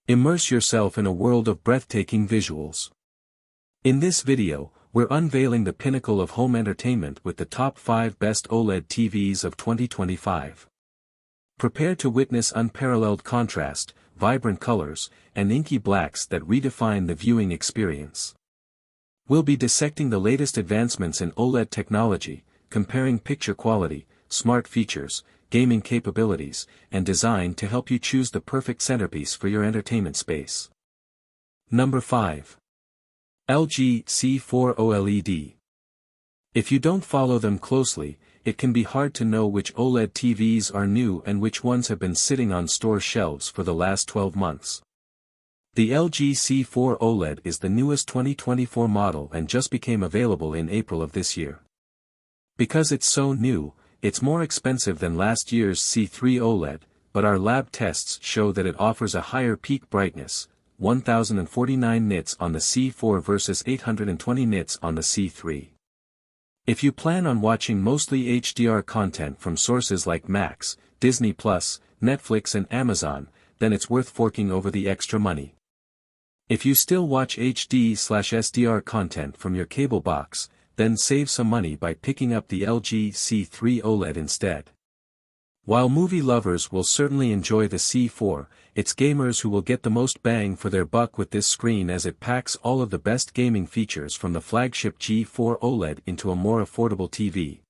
Immerse yourself in a world of breathtaking visuals. In this video, we're unveiling the pinnacle of home entertainment with the top 5 best OLED TVs of 2025. Prepare to witness unparalleled contrast, vibrant colors, and inky blacks that redefine the viewing experience. We'll be dissecting the latest advancements in OLED technology, comparing picture quality, smart features, gaming capabilities, and design to help you choose the perfect centerpiece for your entertainment space. Number 5. LG C4 OLED. If you don't follow them closely, it can be hard to know which OLED TVs are new and which ones have been sitting on store shelves for the last 12 months. The LG C4 OLED is the newest 2024 model and just became available in April of this year. Because it's so new, it's more expensive than last year's C3 OLED, but our lab tests show that it offers a higher peak brightness, 1049 nits on the C4 versus 820 nits on the C3. If you plan on watching mostly HDR content from sources like Max, Disney+, Netflix and Amazon, then it's worth forking over the extra money. If you still watch HD/SDR content from your cable box, then save some money by picking up the LG C3 OLED instead. While movie lovers will certainly enjoy the C4, it's gamers who will get the most bang for their buck with this screen as it packs all of the best gaming features from the flagship G4 OLED into a more affordable TV.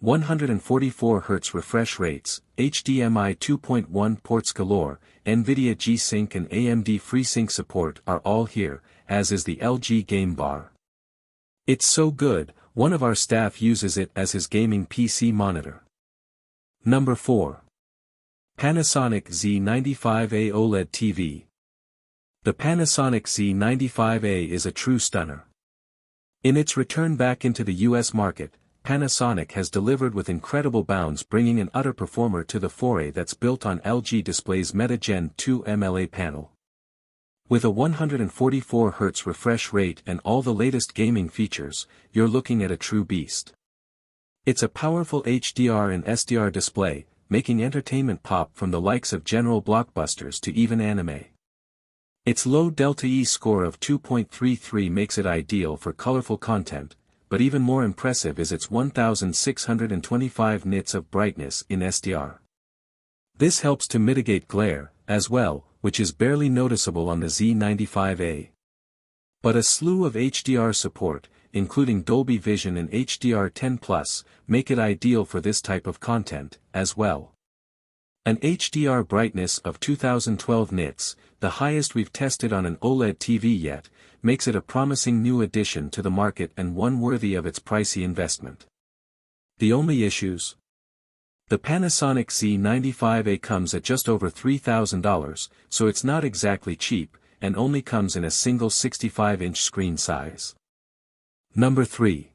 144Hz refresh rates, HDMI 2.1 ports galore, NVIDIA G-Sync and AMD FreeSync support are all here, as is the LG Game Bar. It's so good, one of our staff uses it as his gaming PC monitor. Number 4. Panasonic Z95A OLED TV. The Panasonic Z95A is a true stunner. In its return back into the US market, Panasonic has delivered with incredible bounds, bringing an utter performer to the foray that's built on LG Display's Meta Gen 2 MLA panel. With a 144Hz refresh rate and all the latest gaming features, you're looking at a true beast. It's a powerful HDR and SDR display, making entertainment pop from the likes of general blockbusters to even anime. Its low Delta E score of 2.33 makes it ideal for colorful content, but even more impressive is its 1625 nits of brightness in SDR. This helps to mitigate glare, as well, which is barely noticeable on the Z95A. But a slew of HDR support, including Dolby Vision and HDR10+, make it ideal for this type of content, as well. An HDR brightness of 2012 nits, the highest we've tested on an OLED TV yet, makes it a promising new addition to the market and one worthy of its pricey investment. The only issues? The Panasonic Z95A comes at just over $3,000, so it's not exactly cheap, and only comes in a single 65-inch screen size. Number 3.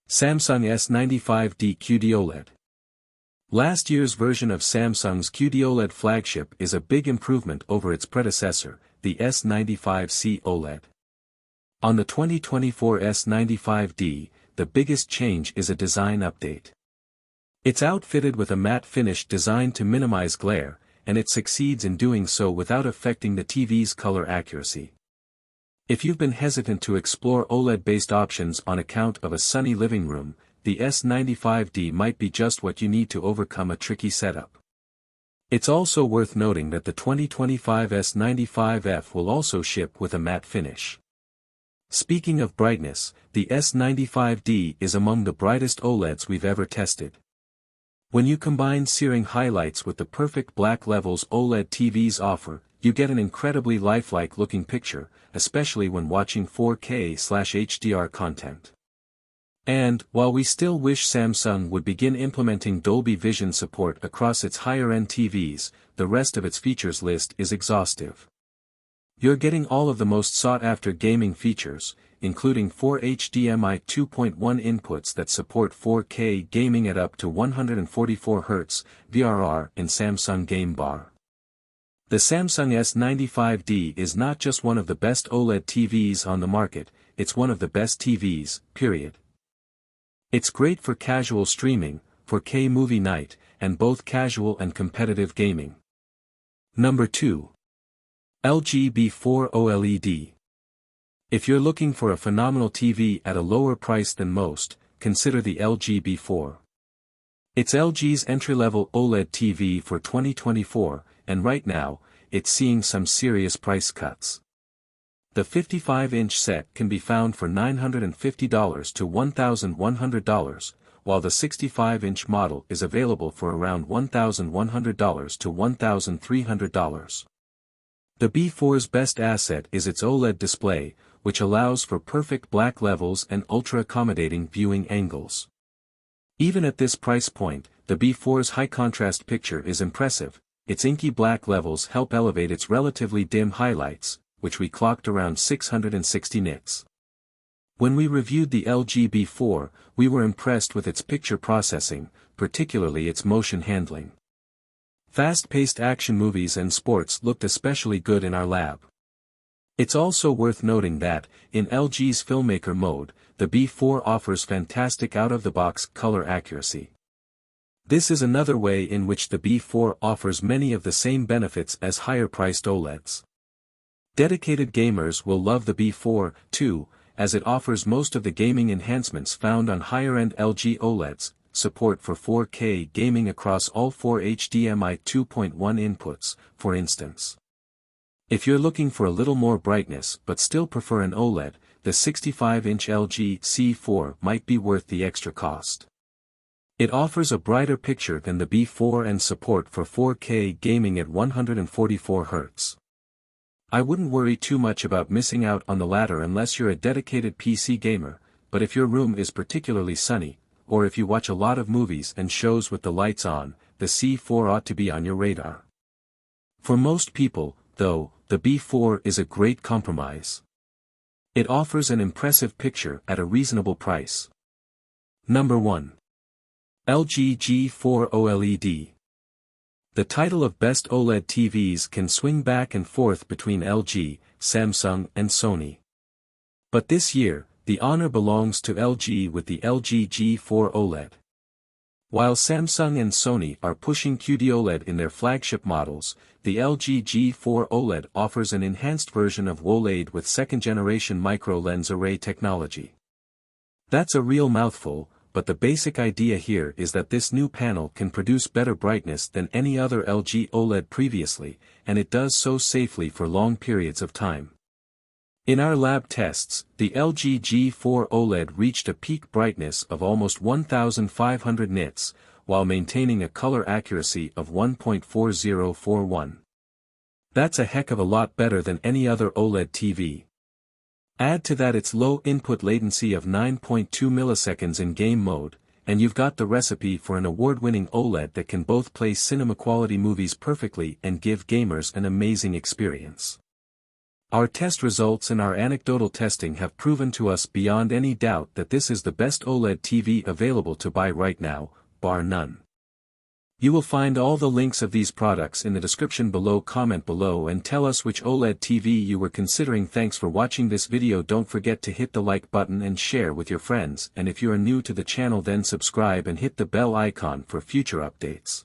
Samsung S95D QD-OLED. Last year's version of Samsung's QD-OLED flagship is a big improvement over its predecessor, the S95C OLED. On the 2024 S95D, the biggest change is a design update. It's outfitted with a matte finish designed to minimize glare, and it succeeds in doing so without affecting the TV's color accuracy. If you've been hesitant to explore OLED-based options on account of a sunny living room, the S95D might be just what you need to overcome a tricky setup. It's also worth noting that the 2025 S95F will also ship with a matte finish. Speaking of brightness, the S95D is among the brightest OLEDs we've ever tested. When you combine searing highlights with the perfect black levels OLED TVs offer, you get an incredibly lifelike looking picture, especially when watching 4K/HDR content. And, while we still wish Samsung would begin implementing Dolby Vision support across its higher-end TVs, the rest of its features list is exhaustive. You're getting all of the most sought-after gaming features, including 4 HDMI 2.1 inputs that support 4K gaming at up to 144Hz, VRR in Samsung Game Bar. The Samsung S95D is not just one of the best OLED TVs on the market, it's one of the best TVs, period. It's great for casual streaming, for K-movie night, and both casual and competitive gaming. Number 2. LG B4 OLED. If you're looking for a phenomenal TV at a lower price than most, consider the LG B4. It's LG's entry-level OLED TV for 2024, and right now, it's seeing some serious price cuts. The 55-inch set can be found for $950 to $1,100, while the 65-inch model is available for around $1,100 to $1,300. The B4's best asset is its OLED display, which allows for perfect black levels and ultra-accommodating viewing angles. Even at this price point, the B4's high-contrast picture is impressive. Its inky black levels help elevate its relatively dim highlights, which we clocked around 660 nits. When we reviewed the LG B4, we were impressed with its picture processing, particularly its motion handling. Fast-paced action movies and sports looked especially good in our lab. It's also worth noting that, in LG's filmmaker mode, the B4 offers fantastic out-of-the-box color accuracy. This is another way in which the B4 offers many of the same benefits as higher-priced OLEDs. Dedicated gamers will love the B4, too, as it offers most of the gaming enhancements found on higher-end LG OLEDs, support for 4K gaming across all 4 HDMI 2.1 inputs, for instance. If you're looking for a little more brightness but still prefer an OLED, the 65-inch LG C4 might be worth the extra cost. It offers a brighter picture than the B4 and support for 4K gaming at 144 Hz. I wouldn't worry too much about missing out on the latter unless you're a dedicated PC gamer, but if your room is particularly sunny, or if you watch a lot of movies and shows with the lights on, the C4 ought to be on your radar. For most people, though, the B4 is a great compromise. It offers an impressive picture at a reasonable price. Number 1. LG G4 OLED. The title of Best OLED TVs can swing back and forth between LG, Samsung and Sony. But this year, the honor belongs to LG with the LG G4 OLED. While Samsung and Sony are pushing QD-OLED in their flagship models, the LG G4 OLED offers an enhanced version of OLED with second-generation micro-lens array technology. That's a real mouthful, but the basic idea here is that this new panel can produce better brightness than any other LG OLED previously, and it does so safely for long periods of time. In our lab tests, the LG G4 OLED reached a peak brightness of almost 1500 nits, while maintaining a color accuracy of 1.4041. That's a heck of a lot better than any other OLED TV. Add to that its low input latency of 9.2 milliseconds in game mode, and you've got the recipe for an award-winning OLED that can both play cinema-quality movies perfectly and give gamers an amazing experience. Our test results and our anecdotal testing have proven to us beyond any doubt that this is the best OLED TV available to buy right now, bar none. You will find all the links of these products in the description below. Comment below and tell us which OLED TV you were considering. Thanks for watching this video. Don't forget to hit the like button and share with your friends, and if you are new to the channel then subscribe and hit the bell icon for future updates.